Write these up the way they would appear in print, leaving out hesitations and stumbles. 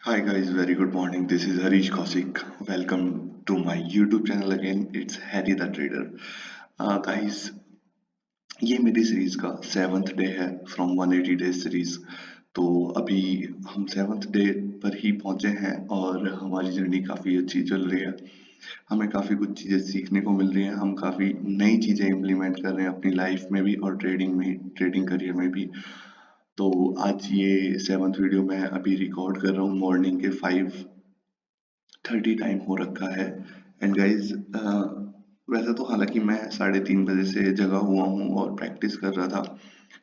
Hi guys, very good morning. This is Harish Kaushik. Welcome to my YouTube channel again. It's Harry the Trader. Guys, ये मेरी series का 7th day है from 180 days series. तो अभी हम 7th day पर ही पहुंचे हैं और हमारी जर्नी काफ़ी अच्छी चल रही है। हमें काफ़ी कुछ चीज़ें सीखने को मिल रही हैं। हम काफ़ी नई चीज़ें इम्प्लीमेंट कर रहे हैं अपनी लाइफ में भी और ट्रेडिंग करियर में भी। तो आज ये 7th वीडियो मैं अभी रिकॉर्ड कर रहा हूँ मॉर्निंग के 5:30 टाइम हो रखा है। एंड गाइज, वैसे तो हालांकि मैं 3:30 बजे से जगा हुआ हूँ और प्रैक्टिस कर रहा था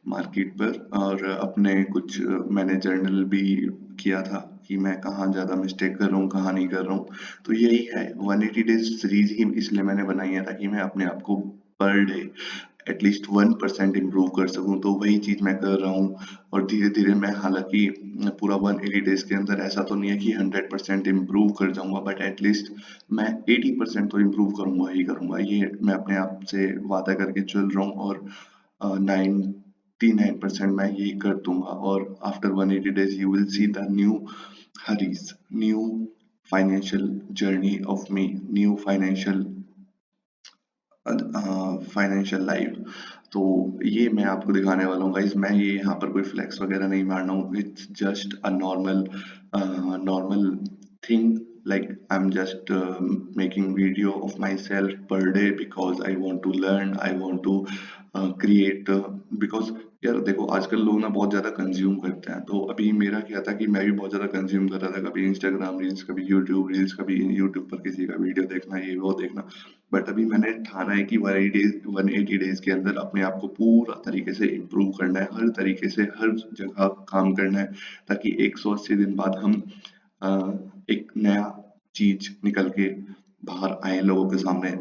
मार्केट पर, और अपने कुछ मैंने जर्नल भी किया था कि मैं कहाँ ज़्यादा मिस्टेक कर रहा हूँ कहाँ नहीं कर रहा हूँ। तो यही है 180 डेज सीरीज ही इसलिए मैंने बनाई है ताकि मैं अपने आप को पर डे एटलीस्ट 1% इम्प्रूव कर सकूं। तो वही चीज मैं कर रहा हूँ और धीरे धीरे मैं, हालांकि पूरा 180 डेज के अंदर ऐसा तो नहीं है कि 100% इम्प्रूव कर जाऊंगा, बट एटलीस्ट मैं 80% तो इम्प्रूव करूंगा ही करूंगा। ये मैं अपने आप से वादा करके चल रहा हूँ और 99% मैं यही कर दूंगा। और after 180 days you will see the new हरीज, new financial journey of me, new financial life. तो ये मैं आपको दिखाने वाला हूँ गाइस। मैं ये यहाँ पर कोई फ्लेक्स वगैरह नहीं मार रहा हूँ। It's just a normal thing, like I'm just making video of myself per day because I want to learn, I want to create, because यार देखो आजकल लोग ना बहुत ज्यादा कंज्यूम करते हैं। तो अभी मेरा क्या था कि मैं भी बहुत ज्यादा कंज्यूम कर रहा था, कभी इंस्टाग्राम रील्स, कभी यूट्यूब रील्स, कभी यूट्यूब पर किसी का वीडियो देखना, ये वो देखना। बट अभी मैंने ठाना है कि 180 डेज के अंदर अपने आप को पूरा तरीके से इम्प्रूव करना है, हर तरीके से हर जगह काम करना है, ताकि 180 दिन बाद हम अ, एक नया चीज निकल के बाहर आए लोगों के सामने।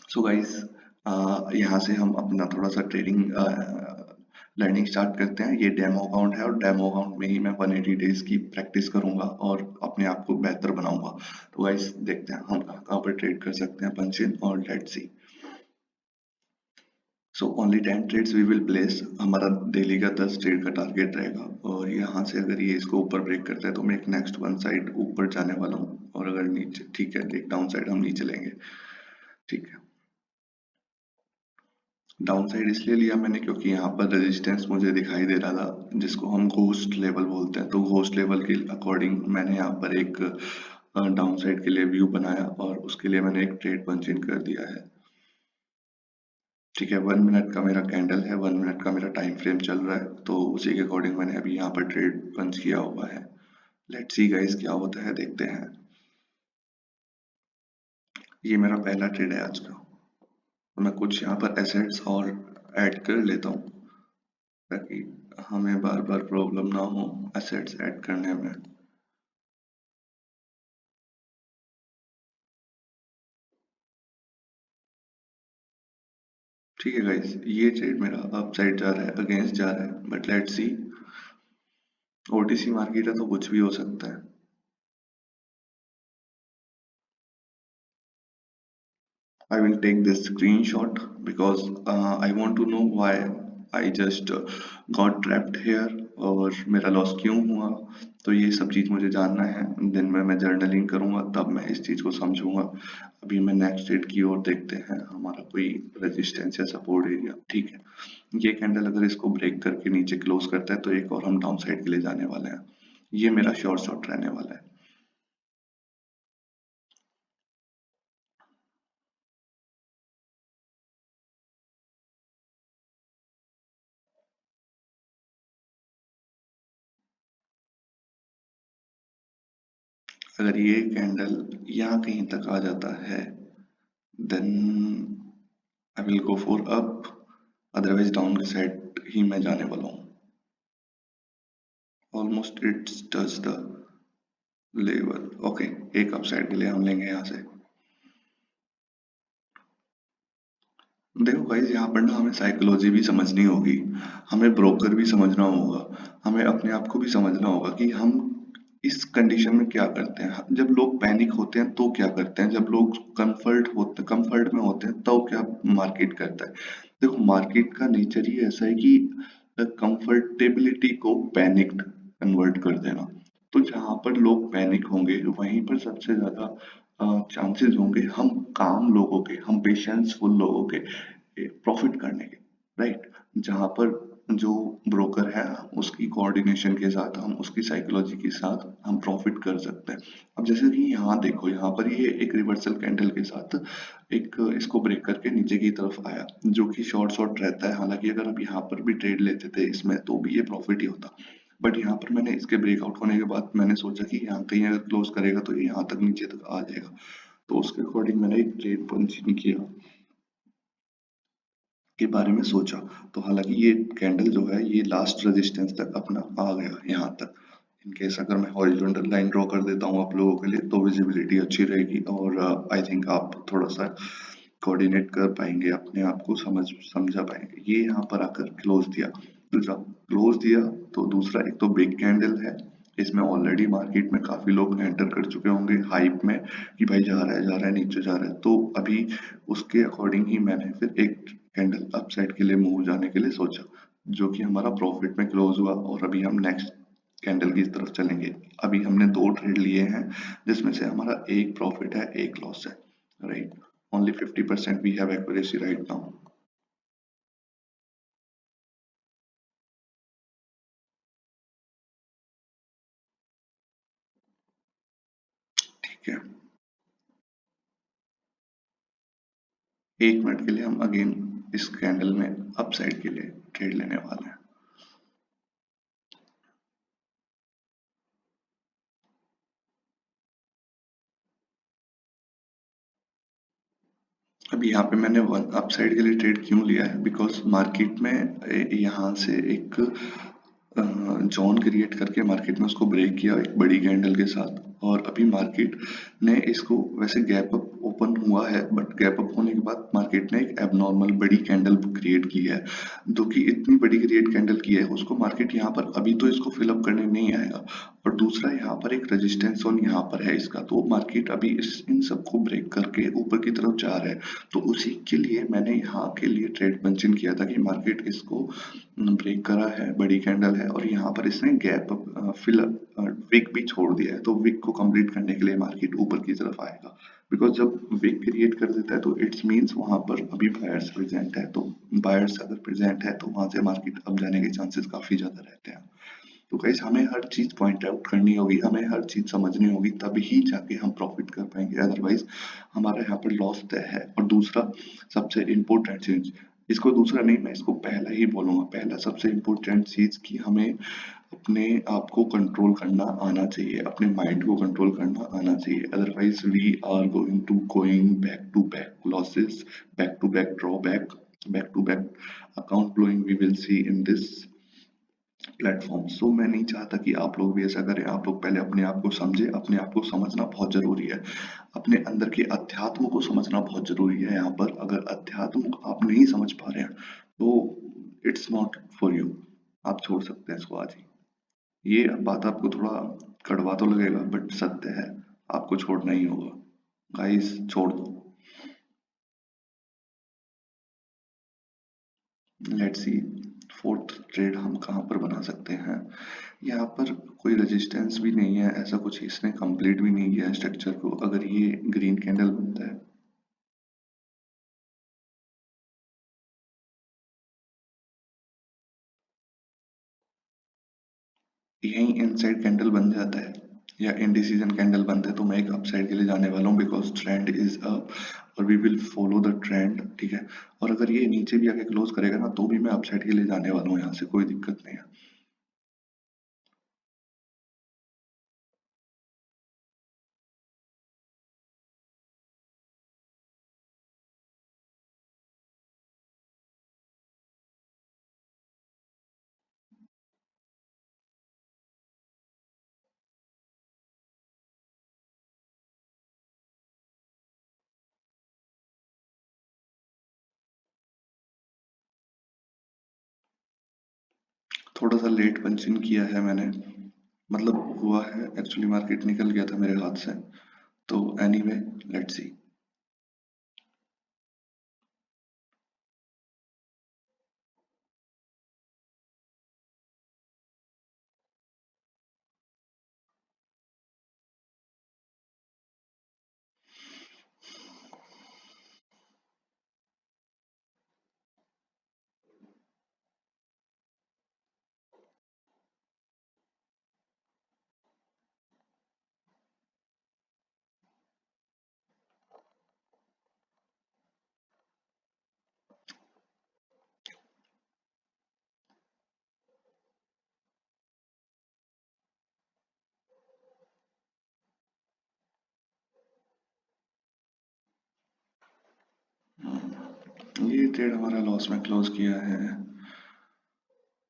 सो गाइस, यहाँ से हम अपना थोड़ा सा ट्रेडिंग लर्निंग स्टार्ट करते हैं। ये डेमो अकाउंट है और डेमो अकाउंट में ही मैं 180 डेज की प्रैक्टिस करूंगा और अपने आप को बेहतर बनाऊंगा। तो गाइस देखते हैं हम कहाँ कहाँ पर ट्रेड कर सकते हैं। पंच इन और let's see. So only 10 trades we will place. हमारा डेली का 10 ट्रेड का टारगेट रहेगा और यहाँ से अगर ये इसको ऊपर ब्रेक करता है तो मैं एक नेक्स्ट वन साइड ऊपर जाने वाला हूँ, और अगर नीचे, ठीक है, एक डाउन साइड हम नीचे लेंगे। ठीक है, डाउन साइड इसलिए लिया मैंने क्योंकि यहाँ पर रेजिस्टेंस मुझे दिखाई दे रहा था जिसको हम घोस्ट लेवल बोलते हैं। तो घोस्ट लेवल के अकॉर्डिंग मैंने यहाँ पर एक डाउन साइड के लिए व्यू बनाया और उसके लिए मैंने एक ट्रेड पंच इन कर दिया है। ठीक है, 1 मिनट का मेरा कैंडल है, 1 मिनट का मेरा टाइम फ्रेम चल रहा है, तो उसी के अकॉर्डिंग मैंने अभी यहाँ पर ट्रेड पंच किया हुआ है। लेट्स सी गाइस क्या होता है, देखते हैं। ये मेरा पहला ट्रेड है आज का। तो मैं कुछ यहाँ पर एसेट्स और ऐड कर लेता हूँ ताकि हमें बार बार प्रॉब्लम ना हो एसेट्स ऐड करने में। ठीक है गाइस, ये ट्रेड मेरा अप साइड जा रहा है, अगेंस्ट जा रहा है, but let's see. OTC market है तो कुछ भी हो सकता है। I will take this screenshot because I want to know why I just got trapped here और मेरा लॉस क्यों हुआ। तो ये सब चीज़ मुझे जानना है। दिन में मैं जर्नलिंग करूंगा तब मैं इस चीज़ को समझूंगा। अभी मैं नेक्स्ट डेट की ओर देखते हैं, हमारा कोई रेजिस्टेंस या सपोर्ट एरिया। ठीक है, ये कैंडल अगर इसको ब्रेक करके नीचे क्लोज करता है तो एक और हम डाउन साइड के लिए जाने वाले हैं। ये मेरा शॉर्ट रहने वाला है। अगर ये कैंडल यहाँ कहीं तक आ जाता है then I will go for up, otherwise down के साइड ही मैं जाने वाला हूँ। Almost it's touch the level. Okay, एक अप साइड के लिए हम लेंगे यहाँ से। देखो गाइस, यहाँ पर ना हमें साइकोलॉजी भी समझनी होगी, हमें ब्रोकर भी समझना होगा, हमें अपने आप को भी समझना होगा कि हम इस कंडीशन में क्या करते हैं। जब लोग पैनिक होते हैं तो क्या करते हैं, जब लोग कंफर्ट में होते हैं तो क्या मार्केट करता है। देखो मार्केट का नेचर ही ऐसा है कि कंफर्टेबिलिटी को पैनिक्ड कन्वर्ट कर देना। तो जहाँ पर लोग पैनिक होंगे वहीं पर सबसे ज्यादा चांसेस होंगे हम काम लोगों के, हम पेशेंसफुल लोगों के प्रॉफिट करने के, राइट। जहाँ पर जो ब्रोकर है उसकी कोऑर्डिनेशन के साथ, हम उसकी साइकोलॉजी के साथ हम प्रॉफिट कर सकते हैं। अब जैसे कि यहाँ देखो, यहाँ पर ये एक रिवर्सल कैंडल के साथ एक इसको ब्रेक करके नीचे की तरफ आया, जो कि शॉर्ट शॉर्ट रहता है। हालांकि अगर आप यहाँ पर भी ट्रेड लेते थे इसमें तो भी ये प्रॉफिट ही होता, बट यहाँ पर मैंने इसके ब्रेकआउट होने के बाद मैंने सोचा कि यहाँ कहीं अगर क्लोज करेगा तो ये यहाँ तक नीचे तक आ जाएगा, तो उसके अकॉर्डिंग मैंने एक ट्रेड पंच किया, के बारे में सोचा। तो हालांकि ये कैंडल जो है ये लास्ट रेजिस्टेंस तक अपना आ गया यहाँ तक। इन केस अगर मैं हॉरिजॉन्टल लाइन ड्रॉ कर देता हूँ आप लोगों के लिए तो विजिबिलिटी अच्छी रहेगी, और आई थिंक आप थोड़ा सा कोऑर्डिनेट कर पाएंगे, अपने आप को समझा पाएंगे। ये यहाँ पर आकर क्लोज दिया, तो जब क्लोज दिया तो दूसरा एक तो बिग कैंडल है, इसमें ऑलरेडी मार्केट में काफी लोग एंटर कर चुके होंगे हाइप में कि भाई जा रहा है नीचे जा रहा है, तो अभी उसके अकॉर्डिंग ही मैंने फिर एक कैंडल अपसाइड के लिए मूव जाने के लिए सोचा, जो कि हमारा प्रॉफिट में क्लोज हुआ। और अभी हम नेक्स्ट कैंडल की तरफ चलेंगे। अभी हमने दो ट्रेड लिए हैं जिसमें से हमारा एक प्रॉफिट है एक लॉस है, right. Only 50% we have accuracy right now. ठीक है, 1 मिनट के लिए हम अगेन इस कैंडल में अपसाइड के लिए ट्रेड लेने वाले हैं। अब यहाँ पे मैंने वन अपसाइड के लिए ट्रेड क्यों लिया है, बिकॉज मार्केट में यहाँ से एक जोन क्रिएट करके मार्केट में उसको ब्रेक किया एक बड़ी कैंडल के साथ, और अभी मार्केट ने इसको वैसे गैप अप ओपन हुआ है, बट गैप अप होने के बाद मार्केट ने एक एबनॉर्मल बड़ी कैंडल क्रिएट की है, जो कि इतनी बड़ी क्रिएट कैंडल की है उसको मार्केट यहाँ पर अभी तो इसको फिलअप करने नहीं आएगा। और दूसरा यहाँ पर एक रेजिस्टेंस जोन यहाँ पर है इसका, तो मार्केट अभी इन सबको ब्रेक करके ऊपर की तरफ जा रहा है। तो उसी के लिए मैंने यहाँ के लिए ट्रेड पंचिंग किया था कि मार्केट इसको ब्रेक करा है, बड़ी कैंडल है, और यहाँ पर इसने गैप फिल विक भी छोड़ दिया है, तो विक को कंप्लीट करने के लिए मार्केट ऊपर की तरफ आएगा। बिकॉज जब विक क्रिएट कर देता है तो इट्स मीन्स वहां पर अभी बायर्स प्रेजेंट है, तो बायर्स अगर प्रेजेंट है तो वहां से मार्केट अप जाने के चांसेस काफी ज्यादा रहते हैं। तो गाइस हमें हर चीज पॉइंट आउट करनी होगी, हमें हर चीज समझनी होगी, तभी जाके हम प्रॉफिट कर पाएंगे, अदरवाइज हमारा यहाँ पर लॉस तय है। और दूसरा सबसे इम्पोर्टेंट चीज, इसको दूसरा नहीं मैं इसको पहला ही बोलूंगा, पहला सबसे इम्पोर्टेंट चीज कि हमें अपने आप को कंट्रोल करना आना चाहिए, अपने माइंड को कंट्रोल करना आना चाहिए, otherwise we are going back to back losses, back to back to back account blowing we will see in this platform. So मैं नहीं चाहता कि आप लोग भी ऐसा करें। आप लोग पहले अपने आप को समझे, अपने आप को समझना बहुत जरूरी है, अपने अंदर के अध्यात्म को समझना बहुत जरूरी है। यहाँ पर अगर अध्यात्म आप नहीं समझ पा रहे हैं तो इट्स नॉट फॉर यू, आप छोड़ सकते हैं इसको आज ही। ये बात आपको थोड़ा कड़वा तो लगेगा बट सत्य है, आपको छोड़ना ही होगा। गाइस छोड़ दो। लेट्स सी फोर्थ ट्रेड हम कहाँ पर बना सकते हैं। यहाँ पर कोई रेजिस्टेंस भी नहीं है, ऐसा कुछ इसने कंप्लीट भी नहीं किया है स्ट्रक्चर को। अगर ये ग्रीन कैंडल बनता है, यही इनसाइड कैंडल बन जाता है या इंडिसीजन कैंडल बनता है तो मैं एक अपसाइड के लिए जाने वाला हूँ, बिकॉज ट्रेंड इज अप और we will follow the trend, ठीक है। और अगर ये नीचे भी आके क्लोज करेगा ना तो भी मैं अपसाइड के लिए जाने वाला हूँ, यहाँ से कोई दिक्कत नहीं है। थोड़ा सा लेट पंचिंग किया है मैंने, मतलब हुआ है एक्चुअली, मार्केट निकल गया था मेरे हाथ से। तो एनीवे लेट्स सी। ये ट्रेड हमारा लॉस में क्लोज किया है।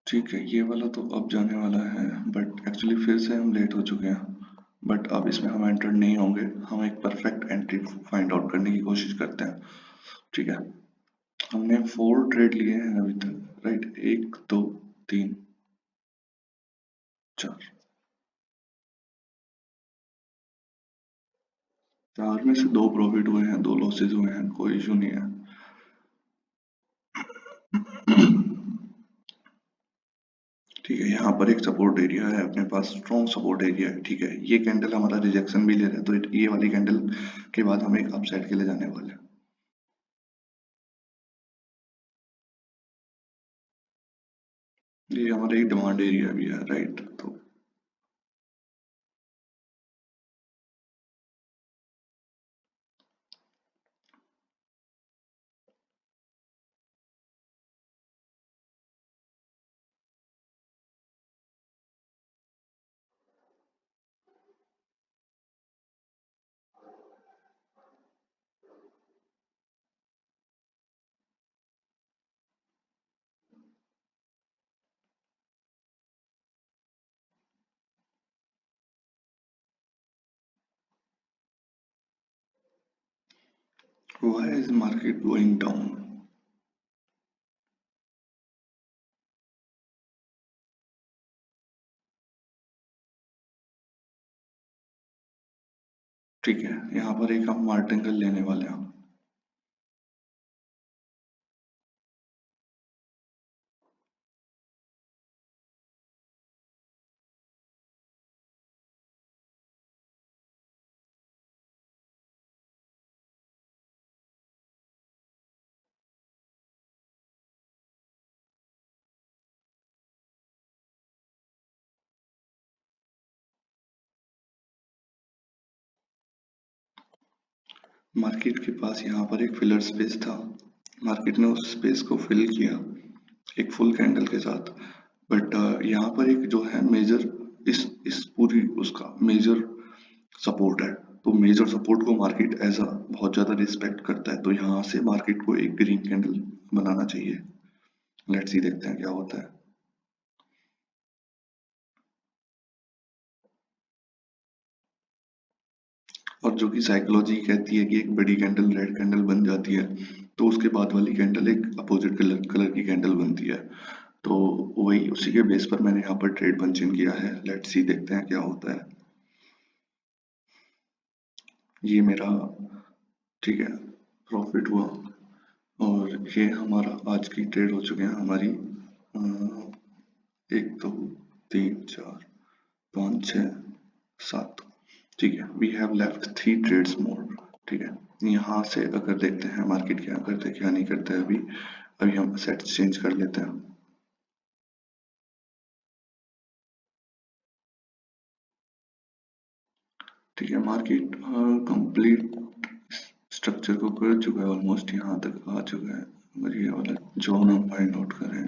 ठीक है, ये वाला तो अब जाने वाला है, बट एक्चुअली फिर से हम लेट हो चुके हैं। बट अब इसमें हम एंटर नहीं होंगे, हम एक परफेक्ट एंट्री फाइंड आउट करने की कोशिश करते हैं। ठीक है, हमने 4 ट्रेड लिए हैं अभी तक, राइट? 1 2 3 4। 4 में से 2 प्रॉफिट हुए हैं, 2 लॉसेस हुए हैं, कोई इशू नहीं है। ठीक है, यहाँ पर एक सपोर्ट एरिया है अपने पास, स्ट्रॉन्ग सपोर्ट एरिया है। ठीक है, ये कैंडल हमारा रिजेक्शन भी ले रहा है, तो ये वाली कैंडल के बाद हम एक अपसाइड के लिए जाने वाले हैं। ये हमारा एक डिमांड एरिया भी है, राइट? तो why is market going down? ठीक है, यहाँ पर एक हम मार्टिंगल लेने वाले हैं। मार्केट के पास यहाँ पर एक फिलर स्पेस था, मार्केट ने उस स्पेस को फिल किया एक फुल कैंडल के साथ। बट यहाँ पर एक जो है मेजर, इस पूरी उसका मेजर सपोर्ट है। तो मेजर सपोर्ट को मार्केट एज अ बहुत ज्यादा रिस्पेक्ट करता है, तो यहाँ से मार्केट को एक ग्रीन कैंडल बनाना चाहिए। लेट्स सी, देखते हैं क्या होता है। और जो कि साइकोलॉजी कहती है कि एक बड़ी कैंडल रेड कैंडल बन जाती है, तो उसके बाद वाली कैंडल एक अपोजिट कलर की कैंडल बनती है। तो वही उसी के बेस पर मैंने यहाँ पर ट्रेड पंचिंग किया है। लेट्स सी, देखते हैं क्या होता है। ये मेरा, ठीक है, प्रॉफिट हुआ। और ये हमारा आज की ट्रेड हो चुके हैं हमारी 1 2 3 4 5 6 7। ठीक है, वी हैव लेफ्ट 3 ट्रेड्स मोर। ठीक है, यहाँ से अगर देखते हैं मार्केट क्या करते हैं क्या नहीं करते हैं। अभी अभी हम सेट्स चेंज कर लेते हैं। ठीक है, मार्केट कंप्लीट स्ट्रक्चर को कर चुका है, ऑलमोस्ट यहाँ तक आ चुका है। अगर ये वाला जोन हम फाइंड आउट करें,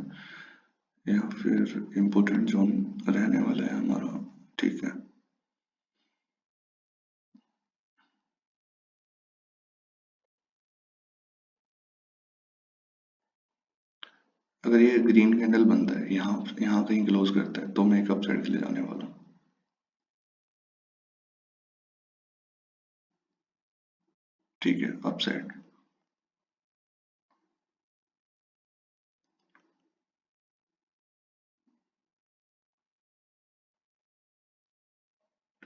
या फिर इम्पोर्टेंट जोन रहने वाला है हमारा। ठीक है, अगर ये ग्रीन कैंडल बनता है, यहाँ यहाँ कहीं क्लोज करता है, तो मैं एक अपसाइड के लिए जाने वाला हूँ। ठीक है, अपसाइड।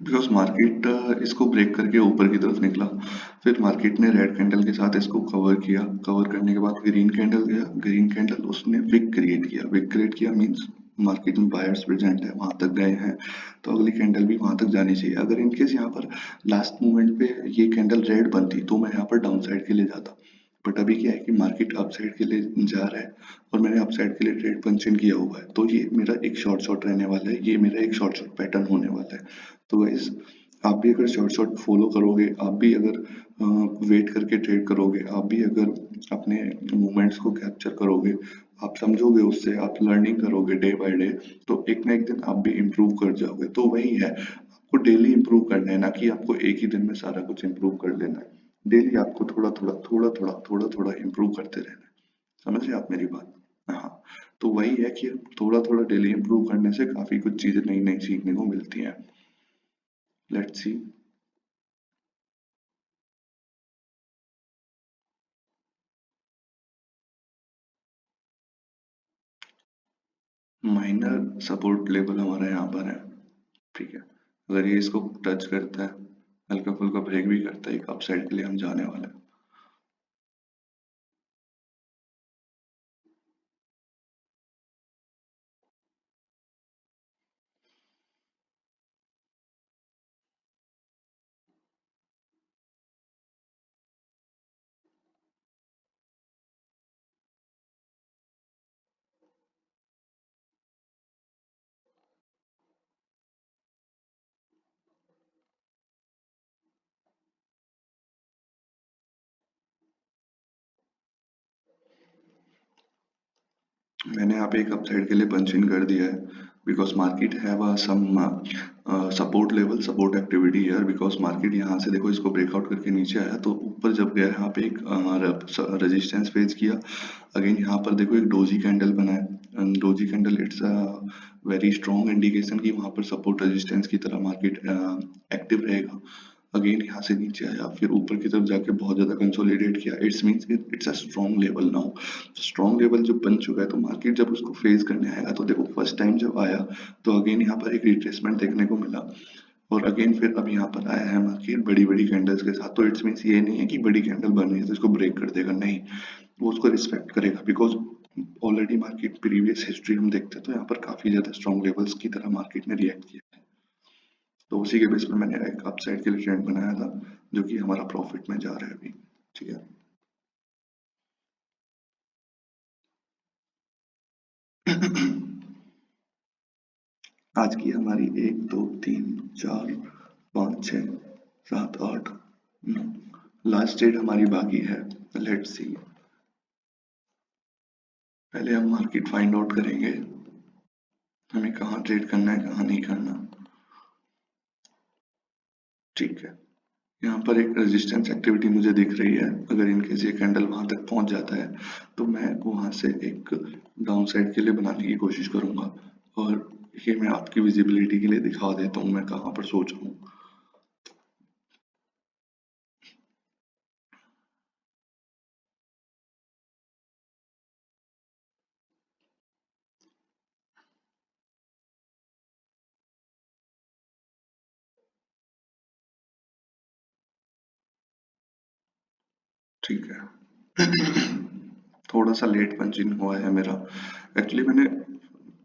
बिकॉज मार्केट इसको ब्रेक करके ऊपर की तरफ निकला, फिर मार्केट ने रेड कैंडल के साथ इसको कवर किया, कवर करने के बाद ग्रीन कैंडल गया, ग्रीन कैंडल उसने विक क्रिएट किया, विक क्रिएट किया मींस मार्केट में बायर्स प्रेजेंट है, वहां तक गए हैं, तो अगली कैंडल भी वहां तक जानी चाहिए। अगर इनकेस यहाँ पर लास्ट मोमेंट पे ये कैंडल रेड बनती, तो मैं यहाँ पर डाउन साइड के लिए जाता। बट अभी क्या है कि मार्केट अप साइड के लिए जा रहा है, और मैंने अप साइड के लिए ट्रेड पंचिंग किया हुआ है, तो ये मेरा एक शॉर्ट शॉट रहने वाला है, ये मेरा एक शॉर्ट शॉट पैटर्न होने वाला है। तो गाइस, आप भी अगर शॉर्ट शॉट फॉलो करोगे, आप भी अगर वेट करके ट्रेड करोगे, आप भी अगर अपने मूवमेंट्स को कैप्चर करोगे, आप समझोगे उससे, आप लर्निंग करोगे डे बाय डे, तो एक ना एक दिन आप भी इम्प्रूव कर जाओगे। तो वही है, आपको डेली इम्प्रूव करना है, ना कि आपको एक ही दिन में सारा कुछ इम्प्रूव कर लेना है। डेली आपको थोड़ा थोड़ा थोड़ा थोड़ा थोड़ा थोड़ा इम्प्रूव करते रहना है। समझ रहे आप मेरी बात? हाँ, तो वही है कि थोड़ा थोड़ा डेली इम्प्रूव करने से काफी कुछ चीजें नई नई सीखने को मिलती हैं। Let's see. Minor support level हमारा यहाँ पर है। ठीक है, अगर ये इसको टच करता है, हल्का फुल्का ब्रेक भी करता है, एक अपसाइड के लिए हम जाने वाले हैं। मैंने यहाँ पे एक अपसाइड के लिए पंच इन कर दिया है, because market have some support level, support activity here, because market यहाँ से देखो इसको ब्रेकआउट करके नीचे आया तो ऊपर जब गया यहाँ पे एक रेजिस्टेंस फेस किया। अगेन यहाँ पर देखो एक डोजी कैंडल बना है, doji candle it's a very strong indication कि वहाँ पर सपोर्ट रेजिस्टेंस की तरह मार्केट एक्टिव रहेगा। अगेन यहाँ से नीचे आया, फिर ऊपर की तरफ जाके बहुत ज्यादा कंसोलिडेट किया। It's means it's a strong level now. Strong level जब बन चुका है तो मार्केट जब उसको फेस करने आएगा तो देखो फर्स्ट टाइम जब आया तो अगेन यहाँ पर एक रिट्रेसमेंट देखने को मिला, और अगेन फिर अब यहाँ पर आया है मार्केट बड़ी बड़ी कैंडल्स के साथ। तो इट्स मीन्स ये नहीं है कि बड़ी कैंडल बन रही है तो इसको ब्रेक कर देगा, नहीं, वो उसको रिस्पेक्ट करेगा, because already market previous history हम देखते हैं तो यहाँ पर काफी ज्यादा स्ट्रॉन्ग लेवल्स की तरह मार्केट ने रिएक्ट किया है। तो उसी के बेस पे मैंने एक अपसाइड के लिए ट्रेंड बनाया था, जो कि हमारा प्रॉफिट में जा रहा है अभी। ठीक है। आज की हमारी 1 2 3 4 5 6 7 8 9, लास्ट डेट हमारी बाकी है। Let's see. पहले हम मार्केट फाइंड आउट करेंगे, हमें कहाँ ट्रेड करना है कहाँ नहीं करना। ठीक है, यहाँ पर एक रेजिस्टेंस एक्टिविटी मुझे दिख रही है। अगर इनकेस ये कैंडल वहां तक पहुंच जाता है तो मैं वहां से एक डाउन साइड के लिए बनाने की कोशिश करूंगा, और ये मैं आपकी विजिबिलिटी के लिए दिखा देता हूँ मैं कहाँ पर सोच रहा हूँ। ठीक है। थोड़ा सा लेट पंचिंग हुआ है मेरा। एक्चुअली मैंने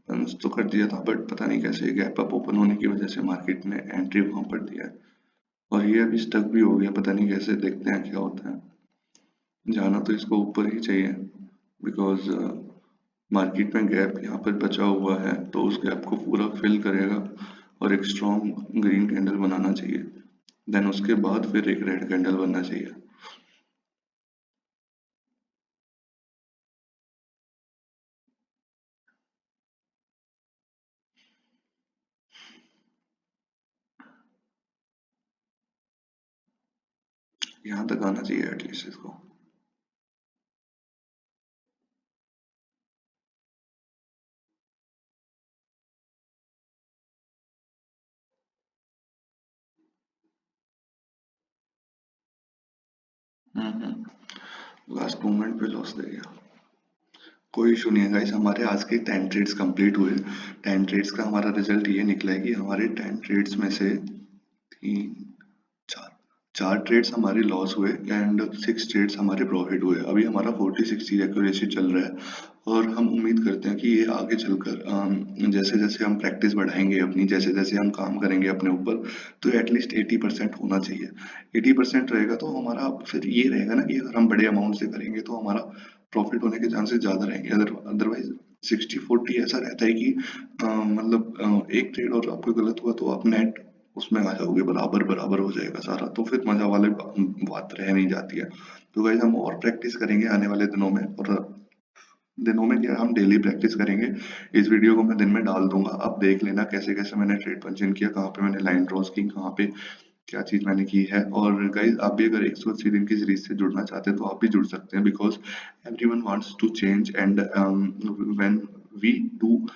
पंच तो कर दिया था, बट पता नहीं कैसे गैप अप ओपन होने की वजह से मार्केट ने एंट्री वहां पर दिया है, और ये अभी स्टक भी हो गया, पता नहीं कैसे, देखते हैं क्या होता है। जाना तो इसको ऊपर ही चाहिए, बिकॉज मार्केट में गैप यहाँ पर बचा हुआ है तो उस गैप को पूरा फिल करेगा और एक स्ट्रॉन्ग ग्रीन कैंडल बनाना चाहिए। देन उसके बाद फिर एक रेड कैंडल बनना चाहिए। यहाँ तक आना चाहिए एटलीस्ट इसको। लास्ट मोमेंट पे लॉस दे गया। कोई इशू नहीं है गाइस, हमारे आज के 10 ट्रेड्स कंप्लीट हुए। 10 ट्रेड्स का हमारा रिजल्ट ये निकला है कि हमारे 10 ट्रेड्स में से तीन, चार, 4 ट्रेड्स हमारे लॉस हुए एंड 6 ट्रेड्स हमारे प्रॉफिट हुए। अभी हमारा 40-60 एक्यूरेसी चल रहा है, और हम उम्मीद करते हैं कि ये आगे चलकर जैसे जैसे हम प्रैक्टिस बढ़ाएंगे अपनी, जैसे जैसे हम काम करेंगे अपने ऊपर, तो एटलीस्ट 80% होना चाहिए। 80% रहेगा तो हमारा फिर ये रहेगा ना कि अगर हम बड़े अमाउंट से करेंगे तो हमारा प्रॉफिट होने के चांसेस ज्यादा रहेंगे। अदरवाइज 60-40 ऐसा रहता है कि मतलब एक ट्रेड और आपको गलत हुआ तो आप नेट उसमें आ जाओगे, बराबर बराबर हो जाएगा सारा, तो फिर मजा वाले बात रह नहीं जाती है। तो गाइस हम और प्रैक्टिस करेंगे आने वाले दिनों में, और दिनों में क्या, हम डेली प्रैक्टिस करेंगे। इस वीडियो को मैं दिन में डाल दूंगा, आप देख लेना कैसे कैसे मैंने ट्रेड पंच इन किया, कहाँ पे मैंने लाइन ड्रॉस की, कहाँ पे क्या चीज मैंने की है। और गाइज आप भी अगर 180 दिन की सीरीज से जुड़ना चाहते हैं तो आप भी जुड़ सकते हैं, because everyone wants to change and when we do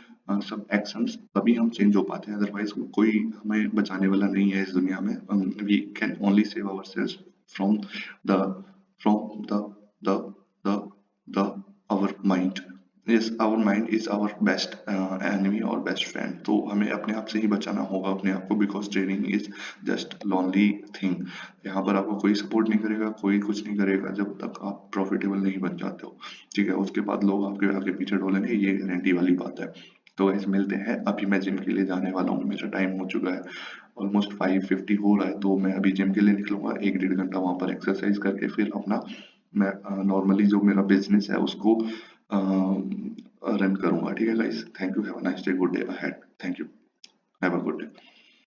सब एक्शंस तभी हम चेंज हो पाते हैं, अदरवाइज कोई हमें बचाने वाला नहीं है इस दुनिया में। We can only save ourselves from the from the the the our mind. Yes, our mind is our best enemy और बेस्ट फ्रेंड। तो हमें अपने आप से ही बचाना होगा अपने आप को, because trading is just lonely thing. यहाँ पर आपको कोई सपोर्ट नहीं करेगा, कोई कुछ नहीं करेगा जब तक आप प्रॉफिटेबल नहीं बन जाते हो। ठीक है, उसके बाद लोग आपके आगे पीछे डोलेंगे, ये गारंटी वाली बात है। तो ऐसे मिलते हैं, अभी मैं जिम के लिए जाने वाला हूँ, मेरा टाइम हो चुका है, ऑलमोस्ट 5:50 हो रहा है। तो मैं अभी जिम के लिए निकलूंगा, 1 डेढ़ घंटा वहां पर एक्सरसाइज करके फिर अपना मैं नॉर्मली जो मेरा बिजनेस है उसको रन करूंगा। ठीक है guys, thank you, have a nice day, good day ahead, thank you, have a good day.